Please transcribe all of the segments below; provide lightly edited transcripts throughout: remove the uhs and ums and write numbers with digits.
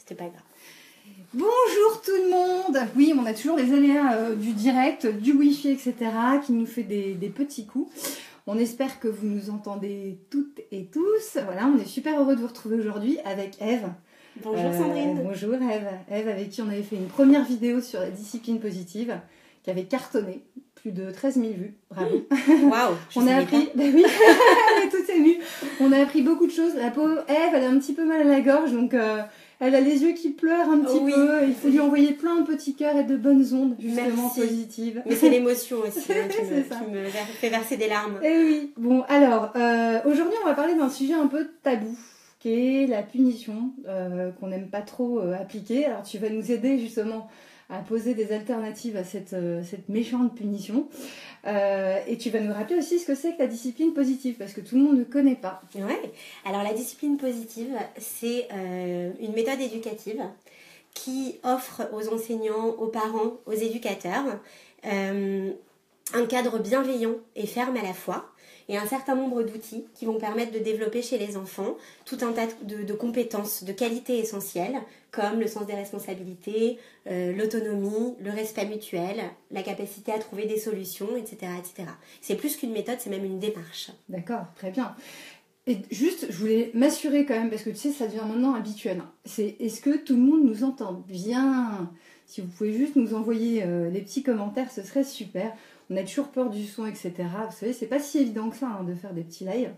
c'était pas grave. Bonjour tout le monde. Oui, on a toujours les aléas du direct, du wifi, etc. qui nous fait des petits coups. On espère que vous nous entendez toutes et tous. Voilà, on est super heureux de vous retrouver aujourd'hui avec Eve. Bonjour Sandrine. Bonjour Eve. Eve avec qui on avait fait une première vidéo sur la discipline positive qui avait cartonné. Plus de 13 000 vues. Bravo. Waouh. On a appris. Ben oui, elle est toute émue. On a appris beaucoup de choses. La pauvre Eve, elle a un petit peu mal à la gorge, donc elle a les yeux qui pleurent un petit peu. Il faut lui envoyer plein de petits cœurs et de bonnes ondes, justement, positives. Mais c'est l'émotion aussi qui me fait verser des larmes. Et oui. Bon, alors, aujourd'hui, on va parler d'un sujet un peu tabou, qui est la punition, qu'on n'aime pas trop appliquer. Alors, tu vas nous aider, justement, à poser des alternatives à cette méchante punition. Et tu vas nous rappeler aussi ce que c'est que la discipline positive, parce que tout le monde ne connaît pas. Ouais. Alors la discipline positive, c'est une méthode éducative qui offre aux enseignants, aux parents, aux éducateurs un cadre bienveillant et ferme à la fois, et un certain nombre d'outils qui vont permettre de développer chez les enfants tout un tas de compétences, de qualités essentielles, comme le sens des responsabilités, l'autonomie, le respect mutuel, la capacité à trouver des solutions, etc. etc. C'est plus qu'une méthode, c'est même une démarche. D'accord, très bien. Et juste, je voulais m'assurer quand même, parce que tu sais, ça devient maintenant habituel. Est-ce que tout le monde nous entend bien? Si vous pouvez juste nous envoyer les petits commentaires, ce serait super. On a toujours peur du son, etc. Vous savez, c'est pas si évident que ça de faire des petits lives.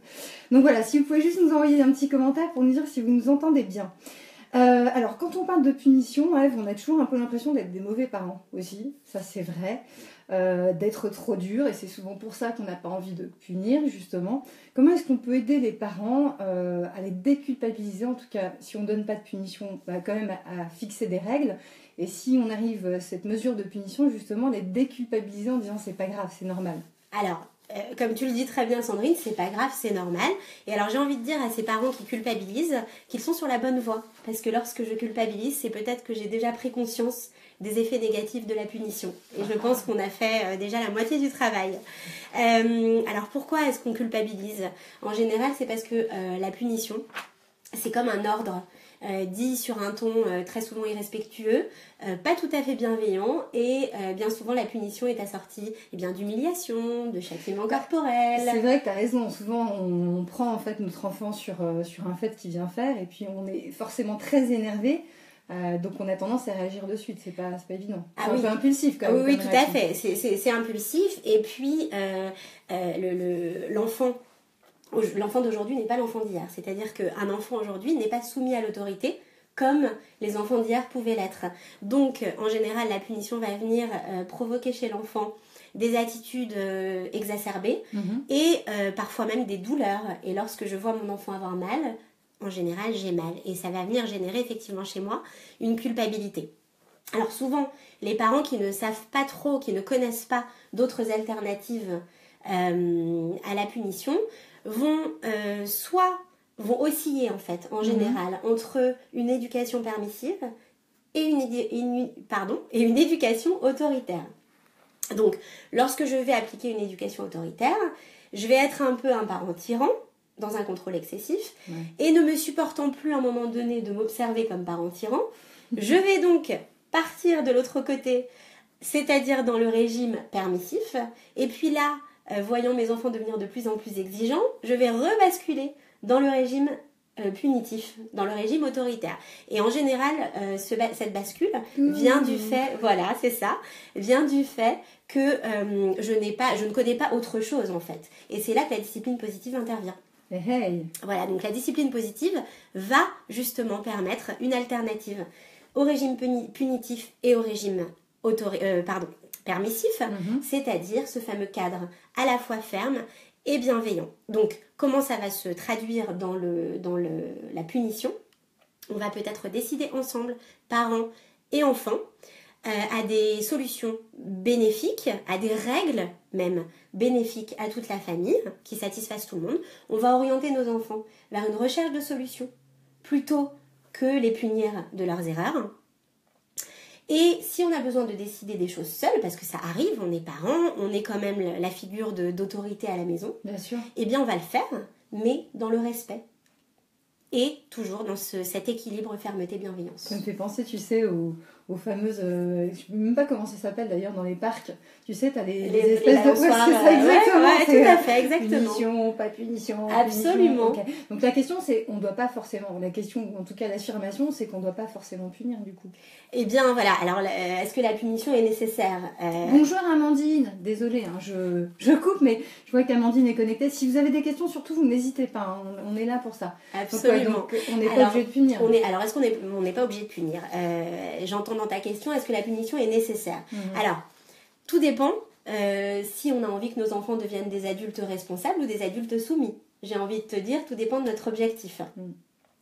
Donc voilà, si vous pouvez juste nous envoyer un petit commentaire pour nous dire si vous nous entendez bien. Alors, quand on parle de punition, Eve, on a toujours un peu l'impression d'être des mauvais parents aussi. Ça, c'est vrai. D'être trop dur, et c'est souvent pour ça qu'on n'a pas envie de punir, justement. Comment est-ce qu'on peut aider les parents à les déculpabiliser? En tout cas, si on ne donne pas de punition, quand même à fixer des règles. Et si on arrive à cette mesure de punition, justement, les déculpabiliser en disant c'est pas grave, c'est normal. Alors, comme tu le dis très bien Sandrine, c'est pas grave, c'est normal. Et alors j'ai envie de dire à ces parents qui culpabilisent qu'ils sont sur la bonne voie. Parce que lorsque je culpabilise, c'est peut-être que j'ai déjà pris conscience des effets négatifs de la punition. Et je pense qu'on a fait déjà la moitié du travail. Alors pourquoi est-ce qu'on culpabilise? En général, c'est parce que la punition, c'est comme un ordre. Dit sur un ton très souvent irrespectueux, pas tout à fait bienveillant, et bien souvent la punition est assortie d'humiliation, de châtiment corporel. C'est vrai que tu as raison, souvent on prend en fait notre enfant sur un fait qu'il vient faire, et puis on est forcément très énervé, donc on a tendance à réagir de suite, c'est pas évident. C'est un peu impulsif quand même. Oui, tout à fait, c'est impulsif, et puis l'enfant d'aujourd'hui n'est pas l'enfant d'hier. C'est-à-dire qu'un enfant aujourd'hui n'est pas soumis à l'autorité comme les enfants d'hier pouvaient l'être. Donc, en général, la punition va venir provoquer chez l'enfant des attitudes exacerbées et parfois même des douleurs. Et lorsque je vois mon enfant avoir mal, en général, j'ai mal. Et ça va venir générer effectivement chez moi une culpabilité. Alors souvent, les parents qui ne savent pas trop, qui ne connaissent pas d'autres alternatives à la punition, vont osciller en fait en général entre une éducation permissive et une éducation autoritaire. Donc lorsque je vais appliquer une éducation autoritaire, je vais être un peu un parent tyran dans un contrôle excessif et ne me supportant plus à un moment donné de m'observer comme parent tyran, je vais donc partir de l'autre côté, c'est-à-dire dans le régime permissif, et puis là, voyant mes enfants devenir de plus en plus exigeants, je vais rebasculer dans le régime punitif, dans le régime autoritaire. Et en général, cette bascule vient du fait, voilà, c'est ça, vient du fait que je ne connais pas autre chose en fait. Et c'est là que la discipline positive intervient. Hey. Voilà, donc la discipline positive va justement permettre une alternative au régime punitif et au régime permissif, c'est-à-dire ce fameux cadre à la fois ferme et bienveillant. Donc, comment ça va se traduire dans la punition? On va peut-être décider ensemble, parents et enfants, à des solutions bénéfiques, à des règles même bénéfiques à toute la famille, qui satisfassent tout le monde. On va orienter nos enfants vers une recherche de solutions, plutôt que les punir de leurs erreurs. Et si on a besoin de décider des choses seul, parce que ça arrive, on est parents, on est quand même la figure d'autorité à la maison, bien sûr, eh bien on va le faire, mais dans le respect. et toujours dans cet équilibre fermeté-bienveillance. Ça me fait penser, tu sais, aux fameuses... je ne sais même pas comment ça s'appelle d'ailleurs dans les parcs. Tu sais, tu as les espèces de... Ouais, c'est ça, exactement. Ouais, tout à fait, exactement. Punition, pas punition. Absolument. Punition, okay. Donc la question, c'est, on ne doit pas forcément... La question, en tout cas l'affirmation, c'est qu'on ne doit pas forcément punir du coup. Eh bien, voilà. Alors, est-ce que la punition est nécessaire Bonjour Amandine. Désolée, hein, je coupe, mais je vois qu'Amandine est connectée. Si vous avez des questions, surtout, vous n'hésitez pas. Hein, on est là pour ça. Absolument. Donc, on n'est pas obligé de punir. Alors, est-ce qu'on n'est pas obligé de punir J'entends dans ta question, est-ce que la punition est nécessaire? Alors, tout dépend si on a envie que nos enfants deviennent des adultes responsables ou des adultes soumis. J'ai envie de te dire, tout dépend de notre objectif.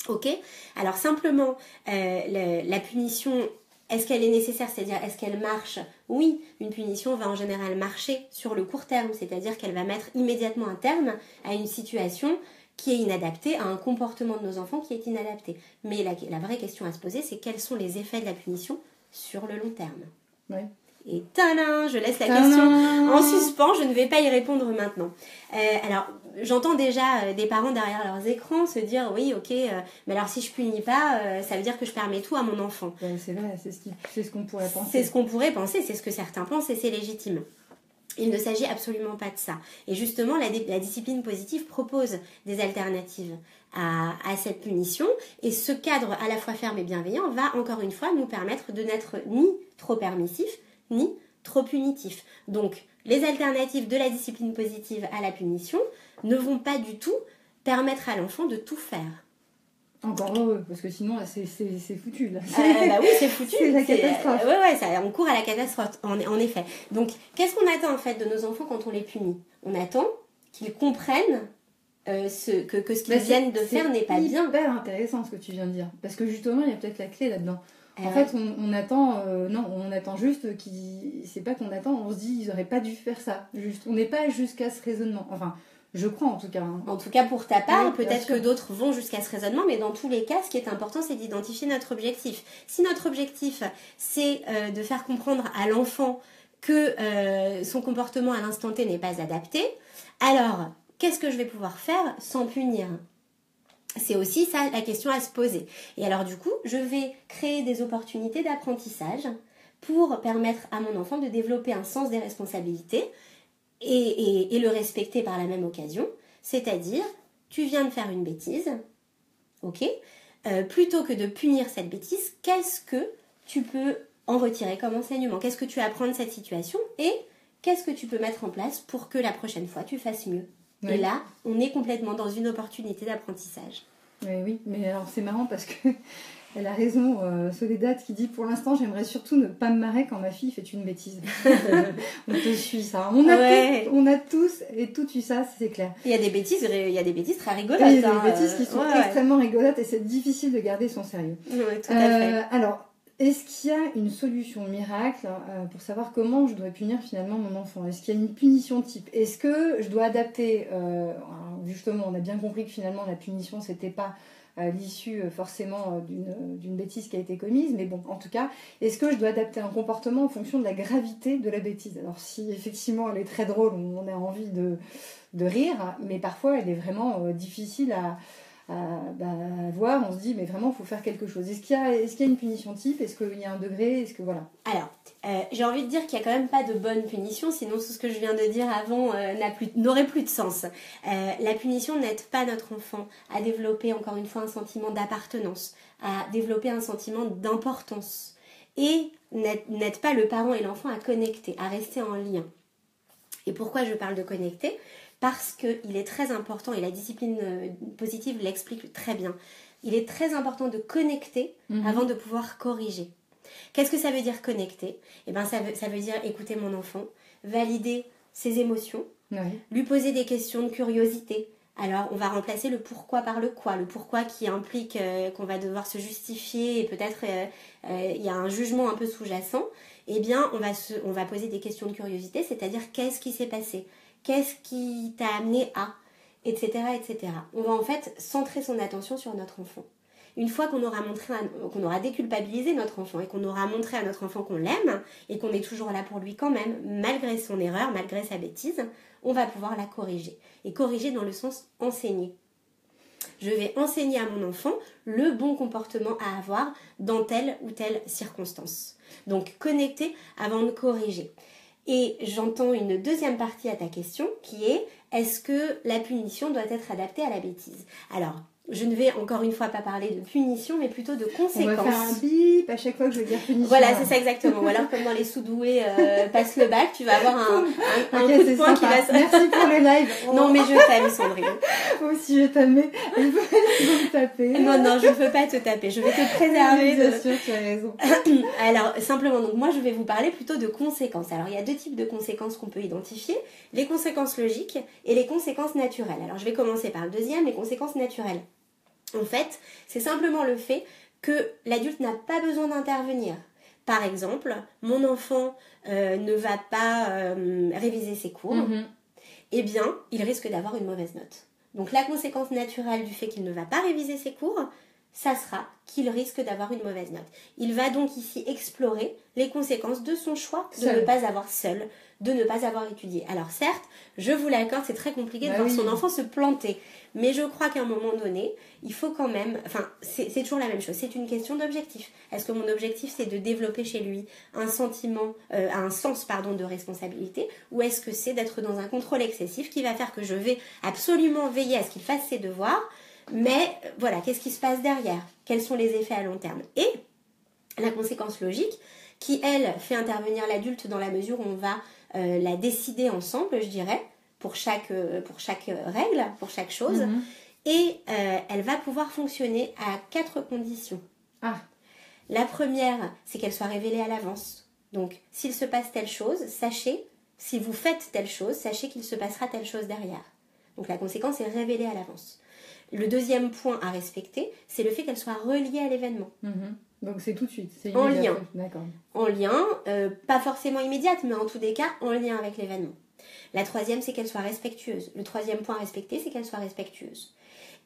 Ok? Alors, simplement, la punition, est-ce qu'elle est nécessaire? C'est-à-dire, est-ce qu'elle marche? Oui, une punition va en général marcher sur le court terme, c'est-à-dire qu'elle va mettre immédiatement un terme à une situation qui est inadapté, à un comportement de nos enfants qui est inadapté. Mais la vraie question à se poser, c'est quels sont les effets de la punition sur le long terme. Oui. Et tadam, je laisse la question en suspens, je ne vais pas y répondre maintenant. Alors, j'entends déjà des parents derrière leurs écrans se dire, oui, ok, mais alors si je punis pas, ça veut dire que je permets tout à mon enfant. C'est vrai, c'est ce qu'on pourrait penser. C'est ce qu'on pourrait penser, c'est ce que certains pensent et c'est légitime. Il ne s'agit absolument pas de ça. Et justement, la discipline positive propose des alternatives à cette punition. Et ce cadre à la fois ferme et bienveillant va encore une fois nous permettre de n'être ni trop permissif, ni trop punitif. Donc, les alternatives de la discipline positive à la punition ne vont pas du tout permettre à l'enfant de tout faire. Encore heureux, parce que sinon, c'est foutu. Là. Bah oui, c'est foutu. C'est la catastrophe. On court à la catastrophe, en effet. Donc, qu'est-ce qu'on attend en fait de nos enfants quand on les punit? On attend qu'ils comprennent que ce qu'ils viennent de faire n'est pas bien. C'est hyper intéressant ce que tu viens de dire. Parce que justement, il y a peut-être la clé là-dedans. En fait, on attend, on attend juste c'est pas qu'on attend, on se dit, ils auraient pas dû faire ça. Juste, on n'est pas jusqu'à ce raisonnement. Enfin, je crois en tout cas. Hein. En tout cas, pour ta part, oui, peut-être que d'autres vont jusqu'à ce raisonnement, mais dans tous les cas, ce qui est important, c'est d'identifier notre objectif. Si notre objectif, c'est de faire comprendre à l'enfant que son comportement à l'instant T n'est pas adapté, alors, qu'est-ce que je vais pouvoir faire sans punir ? C'est aussi ça la question à se poser. Et alors du coup, je vais créer des opportunités d'apprentissage pour permettre à mon enfant de développer un sens des responsabilités et le respecter par la même occasion. C'est-à-dire, tu viens de faire une bêtise, ok ? Plutôt que de punir cette bêtise, qu'est-ce que tu peux en retirer comme enseignement ? Qu'est-ce que tu apprends de cette situation ? Et qu'est-ce que tu peux mettre en place pour que la prochaine fois, tu fasses mieux ? Oui. Et là, on est complètement dans une opportunité d'apprentissage. Oui, mais alors c'est marrant parce que elle a raison, Soledad, qui dit pour l'instant, j'aimerais surtout ne pas me marrer quand ma fille fait une bêtise. On te suit ça. On a tous et toutes eu ça, c'est clair. Il y a des bêtises très rigolotes. Il y a des bêtises qui sont extrêmement rigolotes et c'est difficile de garder son sérieux. Oui, tout à fait. Alors, est-ce qu'il y a une solution miracle pour savoir comment je dois punir finalement mon enfant ? Est-ce qu'il y a une punition type ? Est-ce que je dois adapter justement, on a bien compris que finalement la punition, c'était pas l'issue forcément d'une bêtise qui a été commise, mais bon, en tout cas, est-ce que je dois adapter un comportement en fonction de la gravité de la bêtise ? Alors si effectivement elle est très drôle, on a envie de rire, mais parfois elle est vraiment difficile à voir, on se dit mais vraiment il faut faire quelque chose. Est-ce qu'il y a une punition type ? Est-ce qu'il y a un degré ? Est-ce que voilà. Alors, j'ai envie de dire qu'il n'y a quand même pas de bonne punition, sinon tout ce que je viens de dire avant n'aurait plus de sens. La punition n'aide pas notre enfant à développer encore une fois un sentiment d'appartenance, à développer un sentiment d'importance et n'aide pas le parent et l'enfant à connecter, à rester en lien. Et pourquoi je parle de connecter ? Parce qu'il est très important, et la discipline positive l'explique très bien, il est très important de connecter avant de pouvoir corriger. Qu'est-ce que ça veut dire connecter ? Eh bien, ça veut dire écouter mon enfant, valider ses émotions, lui poser des questions de curiosité. Alors, on va remplacer le pourquoi par le quoi. Le pourquoi qui implique qu'on va devoir se justifier et peut-être il y a un jugement un peu sous-jacent. Eh bien, on va poser des questions de curiosité, c'est-à-dire qu'est-ce qui s'est passé ? Qu'est-ce qui t'a amené à ? Etc., etc. On va en fait centrer son attention sur notre enfant. Une fois qu'on aura déculpabilisé notre enfant et qu'on aura montré à notre enfant qu'on l'aime et qu'on est toujours là pour lui quand même, malgré son erreur, malgré sa bêtise, on va pouvoir la corriger. Et corriger dans le sens enseigner. je vais enseigner à mon enfant le bon comportement à avoir dans telle ou telle circonstance. Donc connecter avant de corriger. Et j'entends une deuxième partie à ta question qui est, est-ce que la punition doit être adaptée à la bêtise? Alors, je ne vais encore une fois pas parler de punition, mais plutôt de conséquences. On va faire un bip à chaque fois que je veux dire punition. Voilà, c'est ça exactement. Ou alors, comme dans les sous-doués, passe le bac, tu vas avoir un okay, coup de poing qui va se... Merci pour le live. Non, mais je t'aime, Sandrine. Moi aussi, je t'aime, mais il faut me taper. Non, je ne veux pas te taper. Je vais te préserver. Bien sûr, tu as raison. Alors, simplement, donc moi, je vais vous parler plutôt de conséquences. Alors, il y a deux types de conséquences qu'on peut identifier. Les conséquences logiques et les conséquences naturelles. Alors, je vais commencer par le deuxième, les conséquences naturelles. En fait, c'est simplement le fait que l'adulte n'a pas besoin d'intervenir. Par exemple, mon enfant ne va pas réviser ses cours, eh bien, il risque d'avoir une mauvaise note. Donc la conséquence naturelle du fait qu'il ne va pas réviser ses cours, ça sera qu'il risque d'avoir une mauvaise note. Il va donc ici explorer les conséquences de son choix de ne pas avoir seul, de ne pas avoir étudié. Alors certes, je vous l'accorde, c'est très compliqué de voir son enfant se planter. Mais je crois qu'à un moment donné, il faut quand même... Enfin, c'est toujours la même chose. C'est une question d'objectif. Est-ce que mon objectif, c'est de développer chez lui un sentiment, un sens de responsabilité, ou est-ce que c'est d'être dans un contrôle excessif qui va faire que je vais absolument veiller à ce qu'il fasse ses devoirs, mais voilà, qu'est-ce qui se passe derrière? Quels sont les effets à long terme? Et la conséquence logique, qui, elle, fait intervenir l'adulte dans la mesure où on va la décider ensemble, je dirais, pour chaque règle, pour chaque chose. Et elle va pouvoir fonctionner à 4 conditions. La première, c'est qu'elle soit révélée à l'avance. Donc, s'il se passe telle chose, sachez, si vous faites telle chose, sachez qu'il se passera telle chose derrière. Donc, la conséquence est révélée à l'avance. Le deuxième point à respecter, c'est le fait qu'elle soit reliée à l'événement. Donc c'est tout de suite, c'est en lien. D'accord. En lien, pas forcément immédiate, mais en tous les cas, en lien avec l'événement. La troisième, c'est qu'elle soit respectueuse. Le troisième point à respecter, c'est qu'elle soit respectueuse.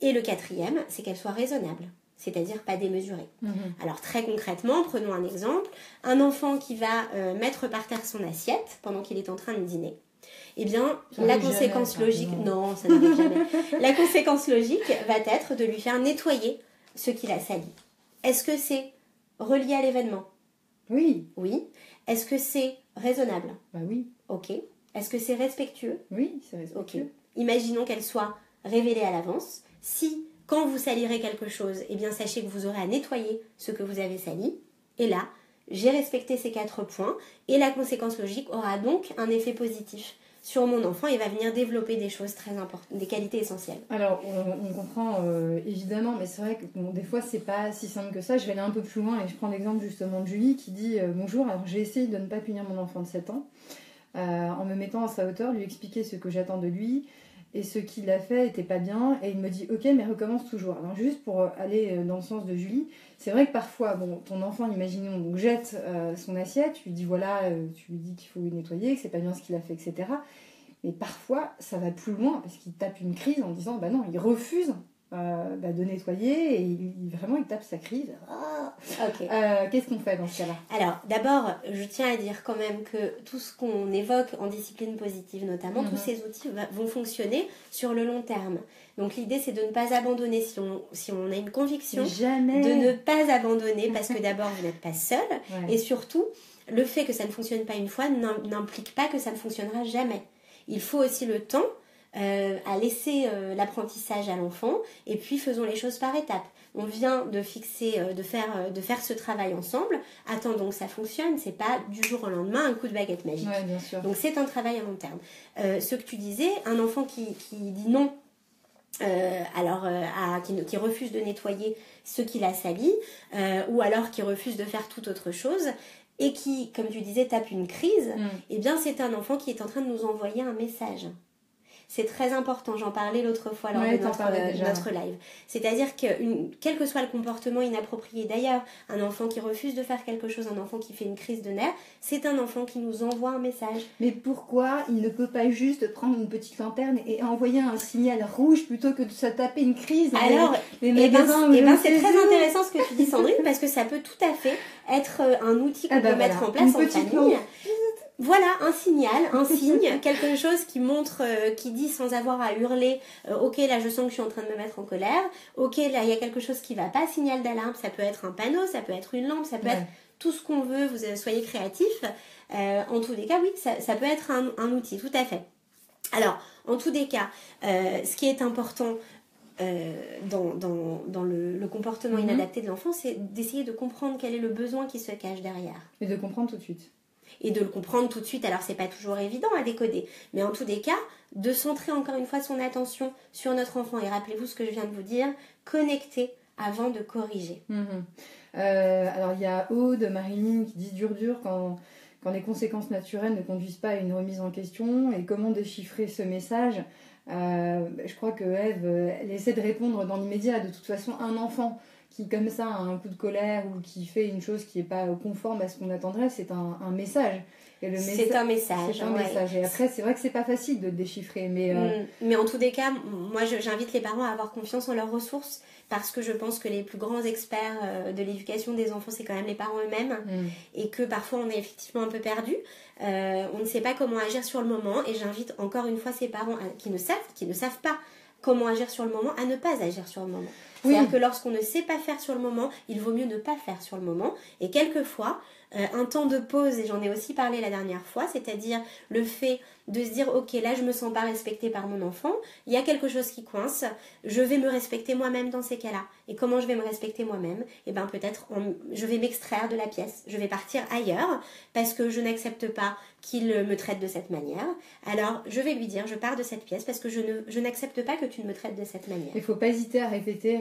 Et le quatrième, c'est qu'elle soit raisonnable, c'est-à-dire pas démesurée. Alors très concrètement, prenons un exemple. Un enfant qui va mettre par terre son assiette pendant qu'il est en train de dîner. Eh bien, la conséquence logique... Non, ça n'arrive jamais. La conséquence logique va être de lui faire nettoyer ce qu'il a sali. Est-ce que c'est relié à l'événement? Oui. Oui. Est-ce que c'est raisonnable? Oui. Ok. Est-ce que c'est respectueux? Oui, c'est respectueux. Ok. Imaginons qu'elle soit révélée à l'avance. Si, quand vous salirez quelque chose, eh bien, sachez que vous aurez à nettoyer ce que vous avez sali. Et là, j'ai respecté ces 4 points. Et la conséquence logique aura donc un effet positif sur mon enfant et va venir développer des choses très importantes, des qualités essentielles. Alors, on comprend évidemment, mais c'est vrai que des fois, c'est pas si simple que ça. Je vais aller un peu plus loin et je prends l'exemple justement de Julie qui dit « Bonjour, alors j'ai essayé de ne pas punir mon enfant de 7 ans en me mettant à sa hauteur, lui expliquer ce que j'attends de lui et ce qu'il a fait était pas bien. Et il me dit « Ok, mais recommence toujours. » Alors juste pour aller dans le sens de Julie, c'est vrai que parfois, ton enfant, imaginons, donc, jette son assiette, tu lui dis voilà, tu lui dis qu'il faut nettoyer, que c'est pas bien ce qu'il a fait, etc. Mais parfois, ça va plus loin parce qu'il tape une crise en disant non, il refuse de nettoyer et il tape sa crise. Qu'est-ce qu'on fait dans ce cas-là? Alors, d'abord, je tiens à dire quand même que tout ce qu'on évoque en discipline positive notamment, tous ces outils vont fonctionner sur le long terme. Donc l'idée, c'est de ne pas abandonner si on a une conviction, de ne pas abandonner parce que d'abord, vous n'êtes pas seul et surtout, le fait que ça ne fonctionne pas une fois n'implique pas que ça ne fonctionnera jamais. Il faut aussi le temps à laisser l'apprentissage à l'enfant et puis faisons les choses par étapes. On vient de fixer, de faire ce travail ensemble. Attendons que ça fonctionne. C'est pas du jour au lendemain un coup de baguette magique. Ouais, bien sûr. Donc c'est un travail à long terme. Ce que tu disais, un enfant qui dit non, qui refuse de nettoyer ce qu'il a sali, ou alors qui refuse de faire toute autre chose, et qui, comme tu disais, tape une crise, eh bien c'est un enfant qui est en train de nous envoyer un message. C'est très important, j'en parlais l'autre fois lors de notre live. C'est-à-dire que quel que soit le comportement inapproprié, d'ailleurs, un enfant qui refuse de faire quelque chose, un enfant qui fait une crise de nerfs, c'est un enfant qui nous envoie un message. Mais pourquoi il ne peut pas juste prendre une petite lanterne et envoyer un signal rouge plutôt que de se taper une crise? Alors, c'est très intéressant ce que tu dis, Sandrine, parce que ça peut tout à fait être un outil qu'on peut mettre en place en famille. Voilà, un signal, un signe, quelque chose qui montre, qui dit sans avoir à hurler, ok là je sens que je suis en train de me mettre en colère, ok là il y a quelque chose qui va pas, signal d'alarme, ça peut être un panneau, ça peut être une lampe, ça peut être tout ce qu'on veut, vous soyez créatifs. En tous les cas, oui, ça peut être un outil, tout à fait. Alors, en tous les cas, ce qui est important dans le comportement inadapté de l'enfant, c'est d'essayer de comprendre quel est le besoin qui se cache derrière. Et de comprendre tout de suite. Et de le comprendre tout de suite. Alors, c'est pas toujours évident à décoder, mais en tous les cas, de centrer encore une fois son attention sur notre enfant. Et rappelez-vous ce que je viens de vous dire, connecter avant de corriger. Alors, il y a Aude, Marilyn qui dit dur quand les conséquences naturelles ne conduisent pas à une remise en question. Et comment déchiffrer ce message ? Je crois que Ève, elle essaie de répondre dans l'immédiat. De toute façon, un enfant qui comme ça a un coup de colère ou qui fait une chose qui n'est pas conforme à ce qu'on attendrait, c'est un message. Et c'est un message. C'est un message. Et après, c'est vrai que c'est pas facile de le déchiffrer. Mais en tous les cas, moi j'invite les parents à avoir confiance en leurs ressources, parce que je pense que les plus grands experts de l'éducation des enfants, c'est quand même les parents eux-mêmes. Et que parfois on est effectivement un peu perdu. On ne sait pas comment agir sur le moment. Et j'invite encore une fois ces parents qui ne savent pas comment agir sur le moment, à ne pas agir sur le moment. C'est-à-dire que lorsqu'on ne sait pas faire sur le moment, il vaut mieux ne pas faire sur le moment. Et quelquefois, un temps de pause, et j'en ai aussi parlé la dernière fois, c'est-à-dire le fait de se dire, ok, là je me sens pas respectée par mon enfant, il y a quelque chose qui coince, je vais me respecter moi-même dans ces cas-là. Et comment je vais me respecter moi-même ? Eh bien peut-être je vais m'extraire de la pièce, je vais partir ailleurs, parce que je n'accepte pas qu'il me traite de cette manière. Alors je vais lui dire, je pars de cette pièce parce que je n'accepte pas que tu me traites de cette manière. Il faut pas hésiter à répéter.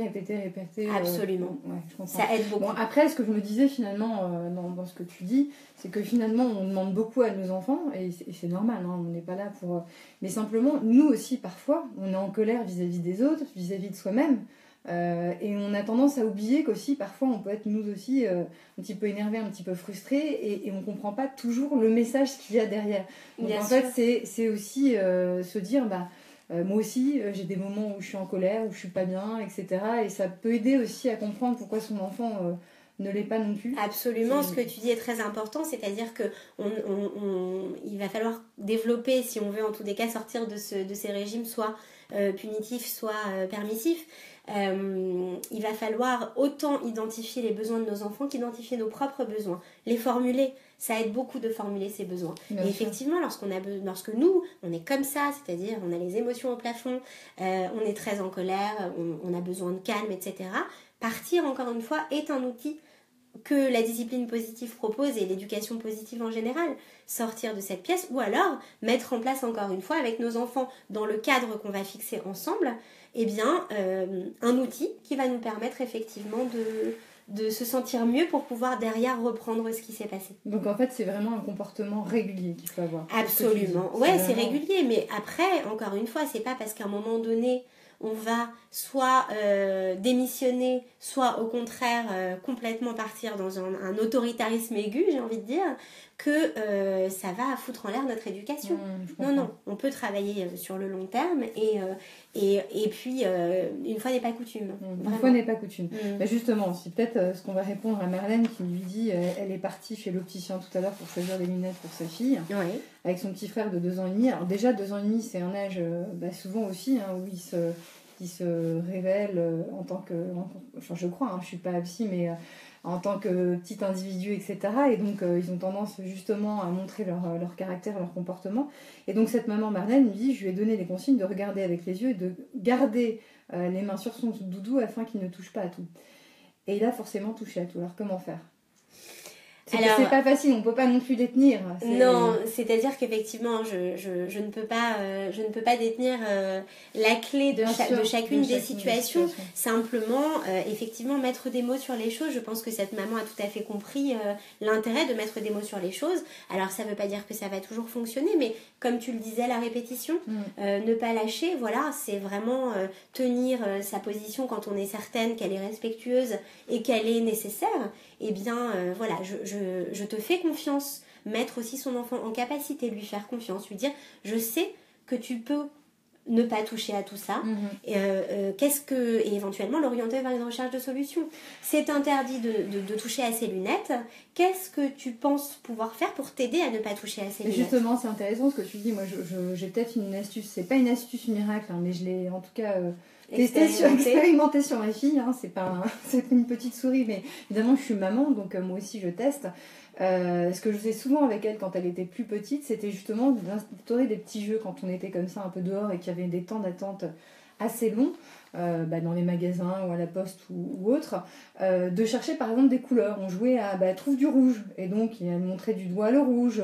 Absolument. Ouais, je comprends. Ça aide beaucoup. Bon, après, ce que je me disais finalement dans ce que tu dis, c'est que finalement on demande beaucoup à nos enfants, et c'est normal, hein, on n'est pas là pour... Mais simplement, nous aussi parfois, on est en colère vis-à-vis des autres, vis-à-vis de soi-même, et on a tendance à oublier qu'aussi parfois on peut être nous aussi un petit peu énervé, un petit peu frustré, et on comprend pas toujours le message qu'il y a derrière. Donc bien en sûr. Fait c'est aussi se dire moi aussi j'ai des moments où je suis en colère, où je suis pas bien, etc. Et ça peut aider aussi à comprendre pourquoi son enfant ne l'est pas non plus. Absolument, ce que tu dis est très important, c'est-à-dire que il va falloir développer, si on veut en tous les cas sortir de ces régimes soit punitifs, soit permissifs. Il va falloir autant identifier les besoins de nos enfants qu'identifier nos propres besoins, les formuler. Ça aide beaucoup de formuler ses besoins. Bien et sûr. Effectivement, lorsque nous, on est comme ça, c'est-à-dire on a les émotions au plafond, on est très en colère, on a besoin de calme, etc. Partir, encore une fois, est un outil que la discipline positive propose et l'éducation positive en général. Sortir de cette pièce, ou alors mettre en place, encore une fois, avec nos enfants, dans le cadre qu'on va fixer ensemble, eh bien, un outil qui va nous permettre effectivement de se sentir mieux pour pouvoir derrière reprendre ce qui s'est passé. Donc en fait, c'est vraiment un comportement régulier qu'il faut avoir. Absolument. Ouais, c'est régulier, mais après, encore une fois, c'est pas parce qu'à un moment donné, on va soit démissionner, soit au contraire complètement partir dans un autoritarisme aigu, j'ai envie de dire, que ça va foutre en l'air notre éducation. Non, on peut travailler sur le long terme et puis une fois n'est pas coutume. Une fois n'est pas coutume. Mais justement, c'est peut-être ce qu'on va répondre à Marlène qui lui dit elle est partie chez l'opticien tout à l'heure pour choisir des lunettes pour sa fille, avec son petit frère de 2 ans et demi. Alors déjà 2 ans et demi, c'est un âge souvent aussi où il se révèle en tant que... Enfin, je crois, je suis pas psy, mais en tant que petit individu, etc. Et donc, ils ont tendance justement à montrer leur caractère, leur comportement. Et donc, cette maman Marlène lui dit, je lui ai donné des consignes de regarder avec les yeux et de garder les mains sur son doudou afin qu'il ne touche pas à tout. Et il a forcément touché à tout. Alors, comment faire ? C'est pas facile, on peut pas non plus détenir. Non, c'est-à-dire qu'effectivement, je ne peux pas détenir la clé de chacune des situations. Simplement, effectivement, mettre des mots sur les choses. Je pense que cette maman a tout à fait compris l'intérêt de mettre des mots sur les choses. Alors, ça veut pas dire que ça va toujours fonctionner, mais comme tu le disais, la répétition, ne pas lâcher, voilà, c'est vraiment tenir sa position quand on est certaine qu'elle est respectueuse et qu'elle est nécessaire. Eh bien, voilà, je te fais confiance. Mettre aussi son enfant en capacité, lui faire confiance, lui dire, je sais que tu peux ne pas toucher à tout ça, et éventuellement l'orienter vers une recherche de solutions. C'est interdit de toucher à ses lunettes. Qu'est-ce que tu penses pouvoir faire pour t'aider à ne pas toucher à ses lunettes? Justement, c'est intéressant ce que tu dis. Moi, j'ai peut-être une astuce. C'est pas une astuce miracle, mais je l'ai en tout cas expérimenté sur ma fille. C'est une petite souris, mais évidemment, je suis maman, donc moi aussi je teste. Ce que je faisais souvent avec elle quand elle était plus petite, c'était justement d'instaurer des petits jeux quand on était comme ça un peu dehors et qu'il y avait des temps d'attente assez longs, dans les magasins ou à la poste ou autre, de chercher par exemple des couleurs. On jouait à trouve du rouge, et donc elle montrait du doigt le rouge.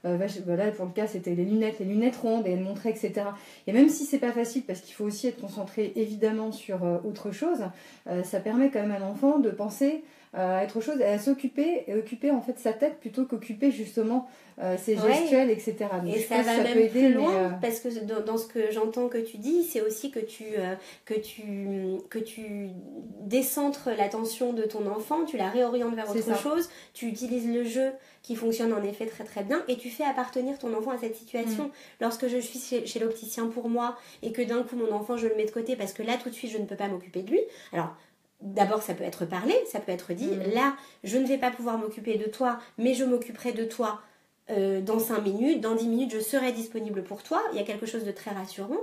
Là pour le cas c'était les lunettes rondes, et elle montrait, etc. Et même si c'est pas facile, parce qu'il faut aussi être concentré évidemment sur autre chose, ça permet quand même à l'enfant de penser à autre chose, à s'occuper et occuper en fait sa tête plutôt qu'occuper justement ses gestuels, etc. Donc, et ça va même plus loin, parce que dans ce que j'entends que tu dis, c'est aussi que tu décentres l'attention de ton enfant, tu la réorientes vers autre chose, tu utilises le jeu qui fonctionne en effet très très bien, et tu fais appartenir ton enfant à cette situation. Lorsque je suis chez l'opticien pour moi, et que d'un coup mon enfant je le mets de côté parce que là tout de suite je ne peux pas m'occuper de lui, alors d'abord ça peut être parlé, ça peut être dit, là je ne vais pas pouvoir m'occuper de toi, mais je m'occuperai de toi dans 5 minutes, dans 10 minutes je serai disponible pour toi. Il y a quelque chose de très rassurant.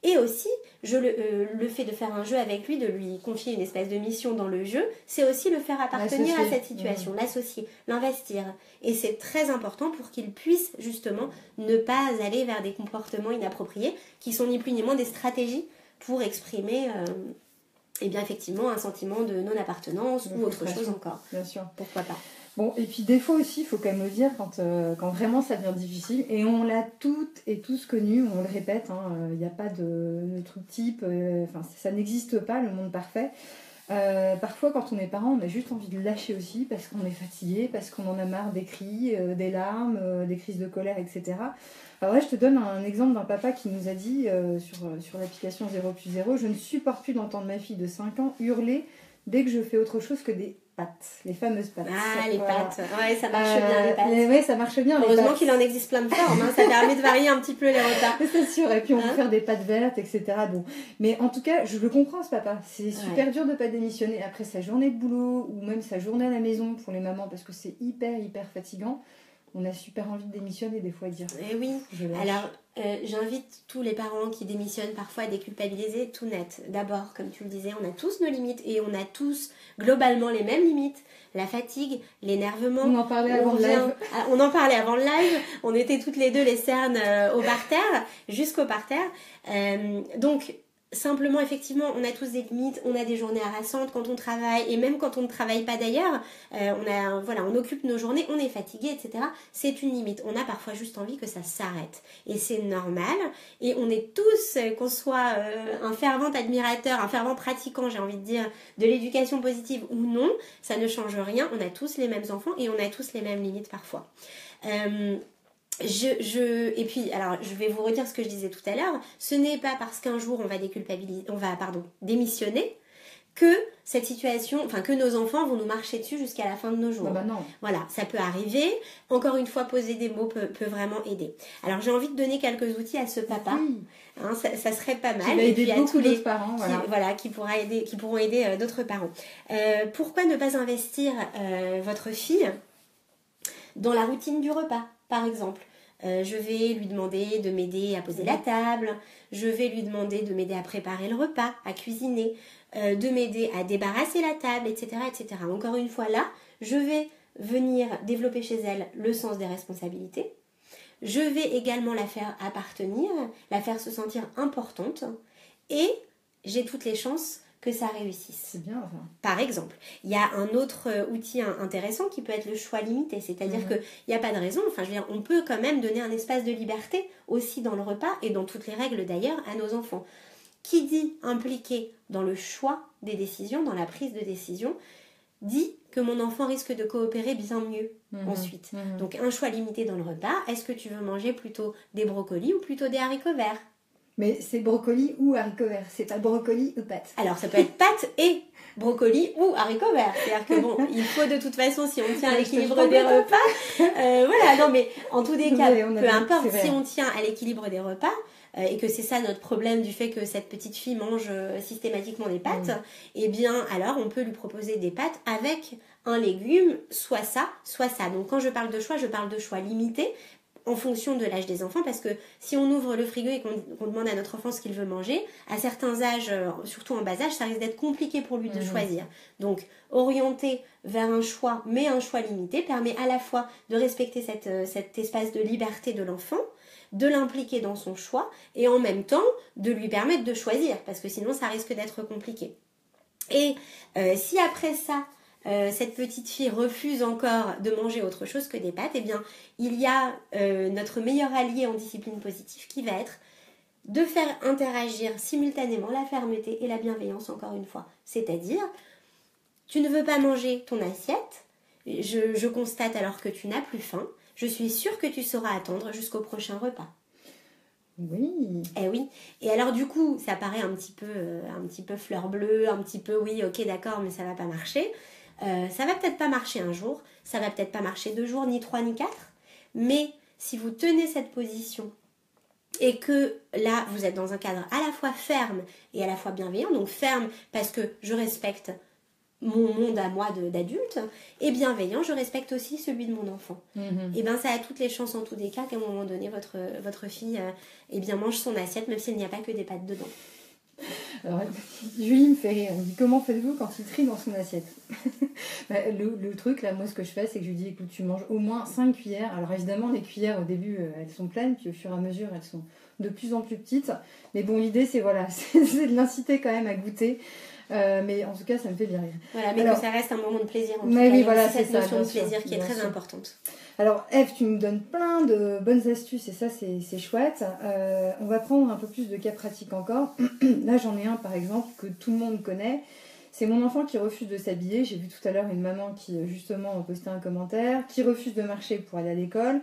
Et aussi, le fait de faire un jeu avec lui, de lui confier une espèce de mission dans le jeu, c'est aussi le faire appartenir à cette situation, l'associer, l'investir. Et c'est très important pour qu'il puisse justement ne pas aller vers des comportements inappropriés qui sont ni plus ni moins des stratégies pour exprimer effectivement un sentiment de non-appartenance ou autre chose encore. Bien sûr. Pourquoi pas. Bon, et puis des fois aussi, il faut quand même le dire, quand vraiment ça devient difficile, et on l'a toutes et tous connu, on le répète, il n'y a pas de truc type, ça n'existe pas, le monde parfait. Parfois, quand on est parent, on a juste envie de lâcher aussi, parce qu'on est fatigué, parce qu'on en a marre des cris, des larmes, des crises de colère, etc. Alors là, je te donne un exemple d'un papa qui nous a dit sur l'application 0+0, je ne supporte plus d'entendre ma fille de 5 ans hurler dès que je fais autre chose que des pattes, les fameuses pattes. Ah, les pattes, ouais, ça marche bien, les pattes. Ouais, ça marche bien. Heureusement qu'il en existe plein de formes, ça permet de varier un petit peu les repas. C'est sûr, et puis on peut faire des pattes vertes, etc. Bon. Mais en tout cas, je le comprends, ce papa. C'est super dur de ne pas démissionner après sa journée de boulot, ou même sa journée à la maison pour les mamans, parce que c'est hyper fatigant. On a super envie de démissionner des fois, dire. Eh oui, alors j'invite tous les parents qui démissionnent parfois à déculpabiliser tout net. D'abord, comme tu le disais, on a tous nos limites, et on a tous globalement les mêmes limites. La fatigue, l'énervement. On en parlait avant le live. On en parlait avant le live. On était toutes les deux les cernes au parterre, jusqu'au parterre. Donc, simplement, effectivement, on a tous des limites, on a des journées harassantes quand on travaille, et même quand on ne travaille pas d'ailleurs, on occupe nos journées, on est fatigué, etc. C'est une limite. On a parfois juste envie que ça s'arrête. Et c'est normal. Et on est tous, qu'on soit un fervent admirateur, un fervent pratiquant, j'ai envie de dire, de l'éducation positive ou non, ça ne change rien. On a tous les mêmes enfants et on a tous les mêmes limites parfois. Et puis, alors, je vais vous redire ce que je disais tout à l'heure. Ce n'est pas parce qu'un jour on va démissionner que cette situation, que nos enfants vont nous marcher dessus jusqu'à la fin de nos jours. Non. Voilà, ça peut arriver. Encore une fois, poser des mots peut vraiment aider. Alors, j'ai envie de donner quelques outils à ce papa. Oui. Ça serait pas mal. Qui va aider beaucoup d'autres parents. Qui pourront aider d'autres parents. Pourquoi ne pas investir votre fille dans la routine du repas, par exemple? Je vais lui demander de m'aider à poser la table, je vais lui demander de m'aider à préparer le repas, à cuisiner, de m'aider à débarrasser la table, etc., etc. Encore une fois là, je vais venir développer chez elle le sens des responsabilités. Je vais également la faire appartenir, la faire se sentir importante, et j'ai toutes les chances que ça réussisse. C'est bien, enfin. Par exemple, il y a un autre outil intéressant qui peut être le choix limité, c'est-à-dire qu'il n'y a pas de raison, on peut quand même donner un espace de liberté aussi dans le repas et dans toutes les règles d'ailleurs à nos enfants. Qui dit impliqué dans le choix des décisions, dans la prise de décision, dit que mon enfant risque de coopérer bien mieux ensuite. Donc un choix limité dans le repas, est-ce que tu veux manger plutôt des brocolis ou plutôt des haricots verts ? Mais c'est brocoli ou haricots verts, c'est pas brocoli ou pâtes. Alors ça peut être pâtes et brocoli ou haricots verts. C'est-à-dire que il faut de toute façon, si on tient à l'équilibre des repas, mais en tous les cas, peu importe, si on tient à l'équilibre des repas, et que c'est ça notre problème du fait que cette petite fille mange systématiquement des pâtes, eh bien alors on peut lui proposer des pâtes avec un légume, soit ça, soit ça. Donc quand je parle de choix limité en fonction de l'âge des enfants, parce que si on ouvre le frigo et qu'on demande à notre enfant ce qu'il veut manger, à certains âges, surtout en bas âge, ça risque d'être compliqué pour lui de choisir. Donc orienter vers un choix, mais un choix limité, permet à la fois de respecter cet espace de liberté de l'enfant, de l'impliquer dans son choix, et en même temps de lui permettre de choisir, parce que sinon ça risque d'être compliqué. Et si après ça, cette petite fille refuse encore de manger autre chose que des pâtes, eh bien, il y a notre meilleur allié en discipline positive qui va être de faire interagir simultanément la fermeté et la bienveillance, encore une fois. C'est-à-dire, tu ne veux pas manger ton assiette, je constate alors que tu n'as plus faim, je suis sûre que tu sauras attendre jusqu'au prochain repas. Oui. Eh oui. Et alors du coup, ça paraît un petit peu fleur bleue, un petit peu oui, ok, d'accord, mais ça va pas marcher. Ça va peut-être pas marcher un jour, ça va peut-être pas marcher 2 jours, ni 3, ni 4, mais si vous tenez cette position et que là vous êtes dans un cadre à la fois ferme et à la fois bienveillant, donc ferme parce que je respecte mon monde à moi d'adulte, et bienveillant, je respecte aussi celui de mon enfant. Et bien ça a toutes les chances en tous les cas qu'à un moment donné votre fille eh bien, mange son assiette même s'il n'y a pas que des pâtes dedans. Alors, Julie me fait rire. Elle me dit comment faites-vous quand il trie dans son assiette? Le truc, là, moi, ce que je fais, c'est que je lui dis écoute, tu manges au moins 5 cuillères. Alors, évidemment, les cuillères, au début, elles sont pleines, puis au fur et à mesure, elles sont de plus en plus petites. Mais bon, l'idée, c'est voilà, c'est de l'inciter quand même à goûter. Mais en tout cas, ça me fait bien rire. Voilà, mais alors, que ça reste un moment de plaisir. En tout mais cas, oui, voilà, c'est cette notion de sûr, plaisir qui est très importante. Alors, Eve, tu nous donnes plein de bonnes astuces et ça, c'est chouette. On va prendre un peu plus de cas pratiques encore. Là, j'en ai un, par exemple, que tout le monde connaît. C'est mon enfant qui refuse de s'habiller. J'ai vu tout à l'heure une maman qui, justement, postait un commentaire, qui refuse de marcher pour aller à l'école.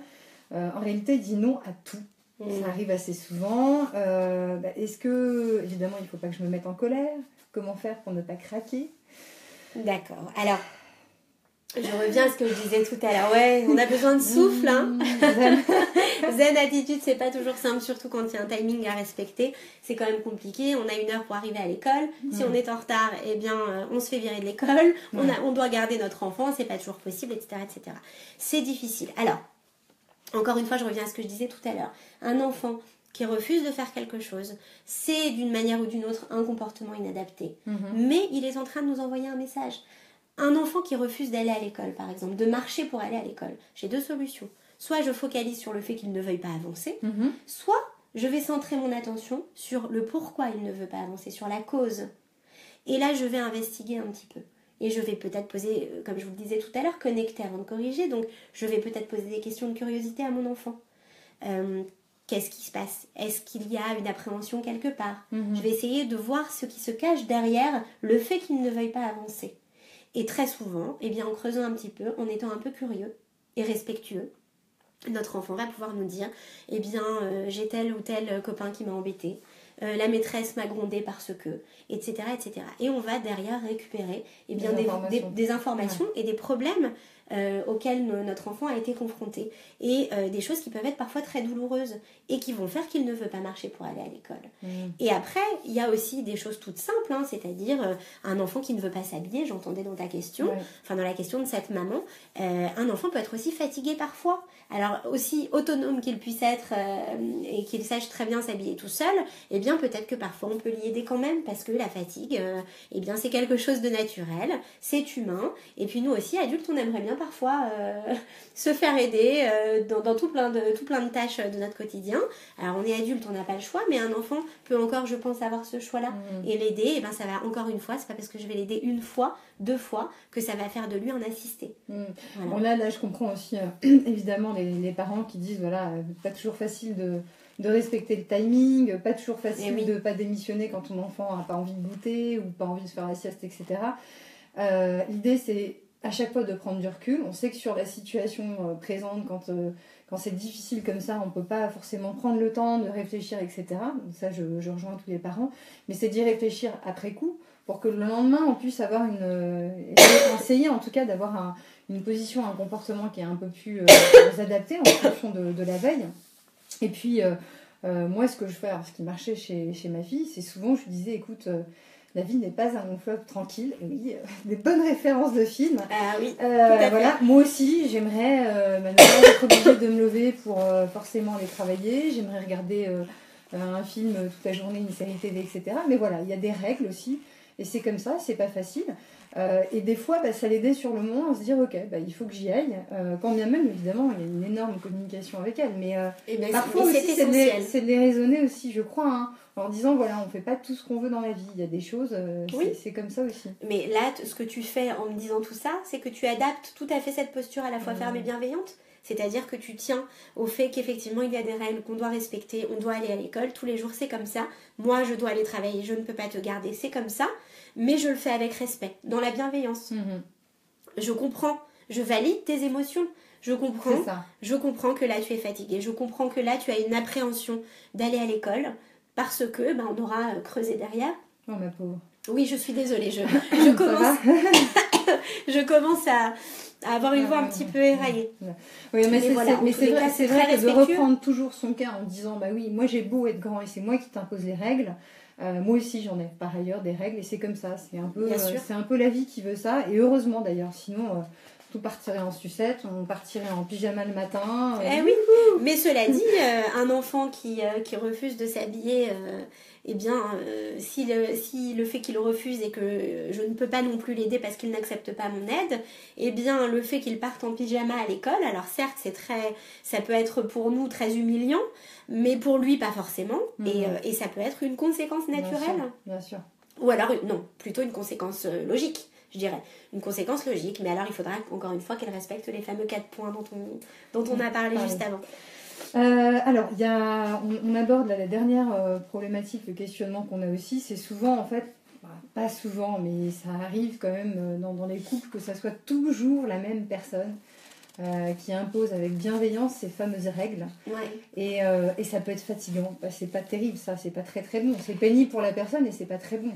En réalité, il dit non à tout. Ça arrive assez souvent. Est-ce que, évidemment, il ne faut pas que je me mette en colère? Comment faire pour ne pas craquer? D'accord. Alors, je reviens à ce que je disais tout à l'heure. Ouais, on a besoin de souffle. Hein. Zen attitude, c'est pas toujours simple, surtout quand il y a un timing à respecter. C'est quand même compliqué. On a 1 heure pour arriver à l'école. Si on est en retard, eh bien, on se fait virer de l'école. On doit garder notre enfant. C'est pas toujours possible, etc., etc. C'est difficile. Alors, encore une fois, je reviens à ce que je disais tout à l'heure. Un enfant qui refuse de faire quelque chose, c'est d'une manière ou d'une autre un comportement inadapté. Mais il est en train de nous envoyer un message. Un enfant qui refuse d'aller à l'école, par exemple, de marcher pour aller à l'école, j'ai 2 solutions. Soit je focalise sur le fait qu'il ne veuille pas avancer, soit je vais centrer mon attention sur le pourquoi il ne veut pas avancer, sur la cause. Et là, je vais investiguer un petit peu. Et je vais peut-être poser, comme je vous le disais tout à l'heure, connecter avant de corriger. Donc, je vais peut-être poser des questions de curiosité à mon enfant. Qu'est-ce qui se passe? Est-ce qu'il y a une appréhension quelque part? Je vais essayer de voir ce qui se cache derrière le fait qu'il ne veuille pas avancer. Et très souvent, eh bien, en creusant un petit peu, en étant un peu curieux et respectueux, notre enfant va pouvoir nous dire eh bien, j'ai tel ou tel copain qui m'a embêté, la maîtresse m'a grondé parce que, etc., etc. Et on va derrière récupérer eh bien, des informations et des problèmes auxquels notre enfant a été confronté. Et des choses qui peuvent être parfois très douloureuses et qui vont faire qu'il ne veut pas marcher pour aller à l'école. Et après, il y a aussi des choses toutes simples, hein, c'est-à-dire un enfant qui ne veut pas s'habiller, j'entendais dans ta question, enfin dans la question de cette maman, un enfant peut être aussi fatigué parfois. Alors aussi autonome qu'il puisse être et qu'il sache très bien s'habiller tout seul, eh bien peut-être que parfois on peut l'y aider quand même parce que la fatigue, eh bien c'est quelque chose de naturel, c'est humain. Et puis nous aussi adultes, on aimerait bien parfois se faire aider dans tout plein de tâches de notre quotidien. Alors on est adulte, on n'a pas le choix, mais un enfant peut encore, je pense, avoir ce choix-là et l'aider. Et ben ça va encore une fois, c'est pas parce que je vais l'aider 1 fois, 2 fois que ça va faire de lui un assisté. Voilà. Bon là je comprends aussi évidemment les parents qui disent voilà, pas toujours facile de respecter le timing, pas toujours facile de pas démissionner quand ton enfant n'a pas envie de goûter ou pas envie de faire la sieste, etc. L'idée c'est à chaque fois de prendre du recul. On sait que sur la situation présente, quand c'est difficile comme ça, on ne peut pas forcément prendre le temps de réfléchir, etc. Donc ça, je rejoins tous les parents. Mais c'est d'y réfléchir après coup pour que le lendemain, on puisse avoir essayer en tout cas d'avoir une position, un comportement qui est un peu plus adapté en fonction de la veille. Et puis, Moi, ce que je fais, alors, ce qui marchait chez ma fille, c'est souvent, je lui disais, écoute, la vie n'est pas un long fleuve tranquille. Et oui, des bonnes références de films. Ah oui, tout à fait. Voilà. Moi aussi, j'aimerais ne pas être obligée de me lever pour forcément aller travailler. J'aimerais regarder un film toute la journée, une série TV, etc. Mais voilà, il y a des règles aussi. Et c'est comme ça, c'est pas facile. Et des fois, ça l'aidait sur le moment à se dire, ok, il faut que j'y aille. Quand bien même, évidemment, il y a une énorme communication avec elle. Mais parfois aussi, c'est de les raisonner aussi, je crois, hein, en disant, voilà, on fait pas tout ce qu'on veut dans la vie. Il y a des choses, c'est comme ça aussi. Mais là, ce que tu fais en me disant tout ça, c'est que tu adaptes tout à fait cette posture à la fois ferme et bienveillante. C'est-à-dire que tu tiens au fait qu'effectivement, il y a des règles qu'on doit respecter, on doit aller à l'école, tous les jours c'est comme ça. Moi, je dois aller travailler, je ne peux pas te garder, c'est comme ça. Mais je le fais avec respect, dans la bienveillance. Je comprends, je valide tes émotions. Je comprends que là, tu es fatiguée. Je comprends que là, tu as une appréhension d'aller à l'école parce que on aura creusé derrière. Oh, ma pauvre. Oui, je suis désolée, je commence... je commence à avoir une voix un petit peu éraillée. Oui, mais c'est vrai que de reprendre toujours son cas en disant oui, moi j'ai beau être grand et c'est moi qui t'impose les règles. Moi aussi j'en ai par ailleurs des règles et c'est comme ça. C'est un peu la vie qui veut ça et heureusement d'ailleurs. Sinon tout partirait en sucette, on partirait en pyjama le matin. Oui, mais cela dit, un enfant qui refuse de s'habiller, si le fait qu'il refuse et que je ne peux pas non plus l'aider parce qu'il n'accepte pas mon aide, le fait qu'il parte en pyjama à l'école, alors certes ça peut être pour nous très humiliant, mais pour lui pas forcément, et ça peut être une conséquence naturelle. Bien sûr. Ou alors, non, plutôt une conséquence logique. Je dirais, une conséquence logique, mais alors il faudra encore une fois qu'elle respecte les fameux 4 points dont on a parlé juste avant. Alors, on aborde la dernière problématique, le questionnement qu'on a aussi, c'est souvent en fait, pas souvent, mais ça arrive quand même dans les couples que ça soit toujours la même personne qui impose avec bienveillance ces fameuses règles. Et ça peut être fatigant. C'est pas terrible, ça, c'est pas très très bon. C'est pénible pour la personne et c'est pas très bon.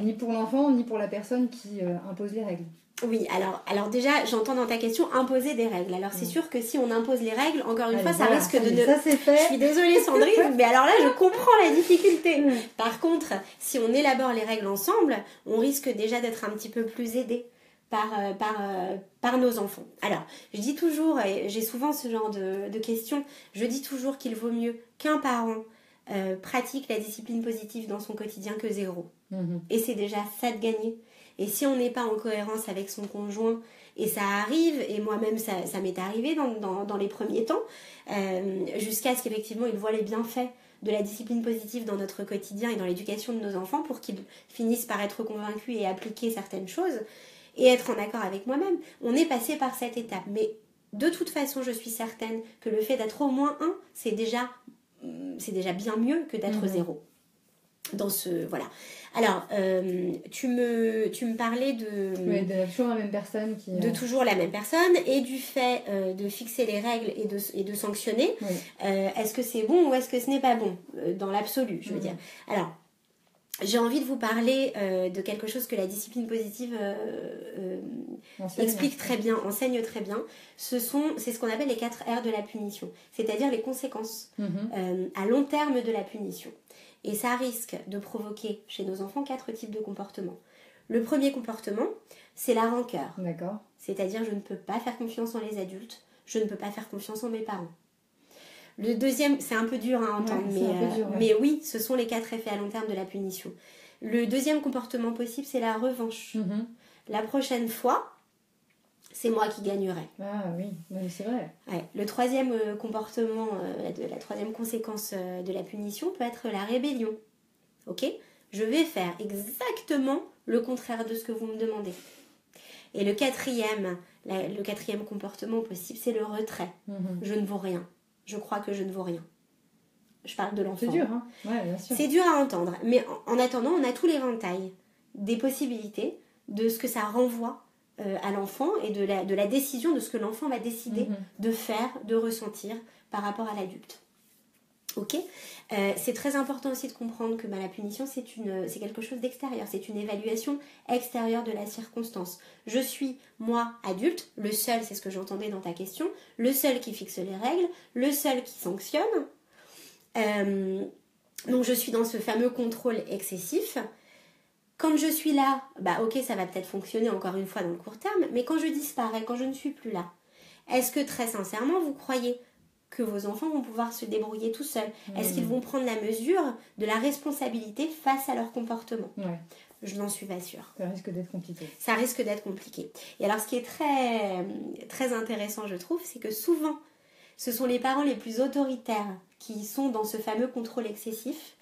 Ni pour l'enfant, ni pour la personne qui impose les règles. Oui, alors déjà, j'entends dans ta question imposer des règles. Alors c'est sûr que si on impose les règles, encore une fois, ça risque de ne... Ça c'est fait. Je suis désolée Sandrine, mais alors là, je comprends la difficulté. Par contre, si on élabore les règles ensemble, on risque déjà d'être un petit peu plus aidé par nos enfants. Alors, je dis toujours, et j'ai souvent ce genre de questions, je dis toujours qu'il vaut mieux qu'un parent pratique la discipline positive dans son quotidien que 0. Et c'est déjà ça de gagner. Et si on n'est pas en cohérence avec son conjoint, et ça arrive, et moi-même ça m'est arrivé dans les premiers temps, jusqu'à ce qu'effectivement il voit les bienfaits de la discipline positive dans notre quotidien et dans l'éducation de nos enfants pour qu'ils finissent par être convaincus et appliquer certaines choses et être en accord avec moi-même. On est passé par cette étape, mais de toute façon je suis certaine que le fait d'être au moins 1, c'est déjà bien mieux que d'être 0. Dans ce... Voilà. Alors, tu me parlais de... Oui, de toujours la même personne qui... De toujours la même personne et du fait de fixer les règles et de sanctionner. Oui. Est-ce que c'est bon ou est-ce que ce n'est pas bon dans l'absolu, je veux dire. Alors, j'ai envie de vous parler de quelque chose que la discipline positive explique très bien, enseigne très bien. C'est ce qu'on appelle les 4 R de la punition, c'est-à-dire les conséquences à long terme de la punition. Et ça risque de provoquer chez nos enfants 4 types de comportements. Le premier comportement, c'est la rancœur. D'accord. C'est-à-dire, je ne peux pas faire confiance en les adultes, je ne peux pas faire confiance en mes parents. Le deuxième, c'est un peu dur à entendre, mais oui, ce sont les 4 effets à long terme de la punition. Le deuxième comportement possible, c'est la revanche. La prochaine fois, c'est moi qui gagnerai. Ah oui, c'est vrai. Ouais. Le troisième comportement, la troisième conséquence de la punition peut être la rébellion. Ok ? Je vais faire exactement le contraire de ce que vous me demandez. Et le quatrième comportement possible, c'est le retrait. Je ne vaux rien. Je crois que je ne vaux rien. Je parle de l'enfant. C'est dur, hein ? Ouais, bien sûr. C'est dur à entendre. Mais en attendant, on a tout l'éventail des possibilités, de ce que ça renvoie à l'enfant et de la décision de ce que l'enfant va décider de faire, de ressentir par rapport à l'adulte. Ok ? C'est très important aussi de comprendre que la punition, c'est quelque chose d'extérieur. C'est une évaluation extérieure de la circonstance. Je suis, moi, adulte, le seul, c'est ce que j'entendais dans ta question, le seul qui fixe les règles, le seul qui sanctionne. Donc je suis dans ce fameux contrôle excessif. Quand je suis là, ok, ça va peut-être fonctionner encore une fois dans le court terme, mais quand je disparais, quand je ne suis plus là, est-ce que très sincèrement vous croyez que vos enfants vont pouvoir se débrouiller tout seuls? Est-ce qu'ils vont prendre la mesure de la responsabilité face à leur comportement? Je n'en suis pas sûre. Ça risque d'être compliqué. Ça risque d'être compliqué. Et alors ce qui est très, très intéressant, je trouve, c'est que souvent, ce sont les parents les plus autoritaires qui sont dans ce fameux contrôle excessif,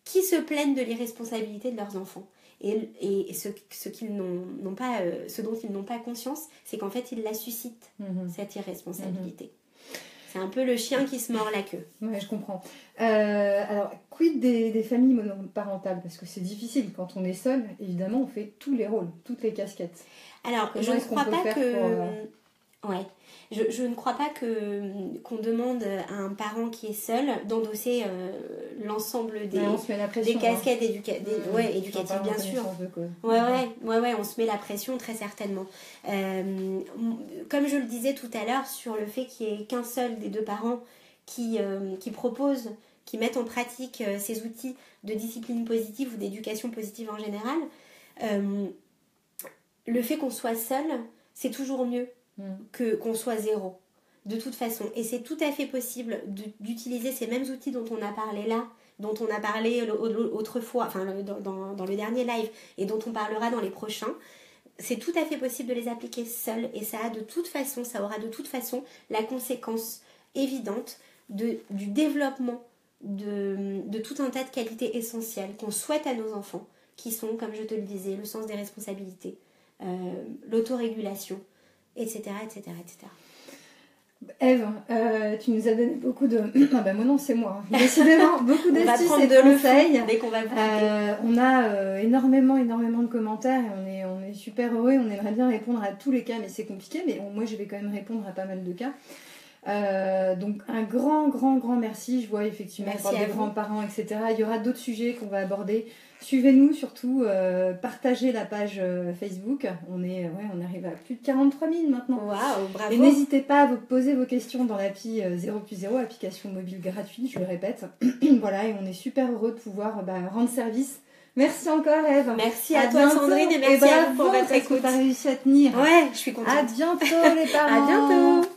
qui se plaignent de l'irresponsabilité de leurs enfants. Et ce dont ils n'ont pas conscience, c'est qu'en fait, ils la suscitent, cette irresponsabilité. C'est un peu le chien qui se mord la queue. Oui, je comprends. Alors, quid des familles monoparentales? Parce que c'est difficile. Quand on est seul, évidemment, on fait tous les rôles, toutes les casquettes. Alors, je ne crois pas que... Ouais. Je ne crois pas qu'on demande à un parent qui est seul d'endosser l'ensemble des casquettes éducatives, bien sûr. Ouais, on se met la pression très certainement. Comme je le disais tout à l'heure sur le fait qu'il n'y ait qu'un seul des deux parents qui propose, qui mettent en pratique ces outils de discipline positive ou d'éducation positive en général, le fait qu'on soit seul, c'est toujours mieux qu'on soit zéro, de toute façon. Et c'est tout à fait possible d'utiliser ces mêmes outils dont on a parlé là, dont on a parlé autrefois, enfin dans le dernier live, et dont on parlera dans les prochains. C'est tout à fait possible de les appliquer seul, et ça aura de toute façon la conséquence évidente du développement de tout un tas de qualités essentielles qu'on souhaite à nos enfants, qui sont, comme je te le disais, le sens des responsabilités, l'autorégulation, etc. Eve, tu nous as donné beaucoup de... moi non, c'est moi. Décidément, beaucoup d'astuces et de conseils. Dès qu'on va on a énormément de commentaires et on est super heureux. On aimerait bien répondre à tous les cas, mais c'est compliqué. Mais moi, je vais quand même répondre à pas mal de cas. Donc un grand merci. Je vois effectivement des grands-parents, etc. Il y aura d'autres sujets qu'on va aborder. Suivez-nous surtout, partagez la page Facebook. On arrive à plus de 43 000 maintenant. Waouh, bravo. Et n'hésitez pas à vous poser vos questions dans l'appli 0+0, application mobile gratuite, je le répète. Voilà, et on est super heureux de pouvoir rendre service. Merci encore, Eve. Merci à toi, Sandrine, et merci à vous pour votre écoute. Tu as réussi à tenir. Ouais, je suis contente. À bientôt les parents. À bientôt.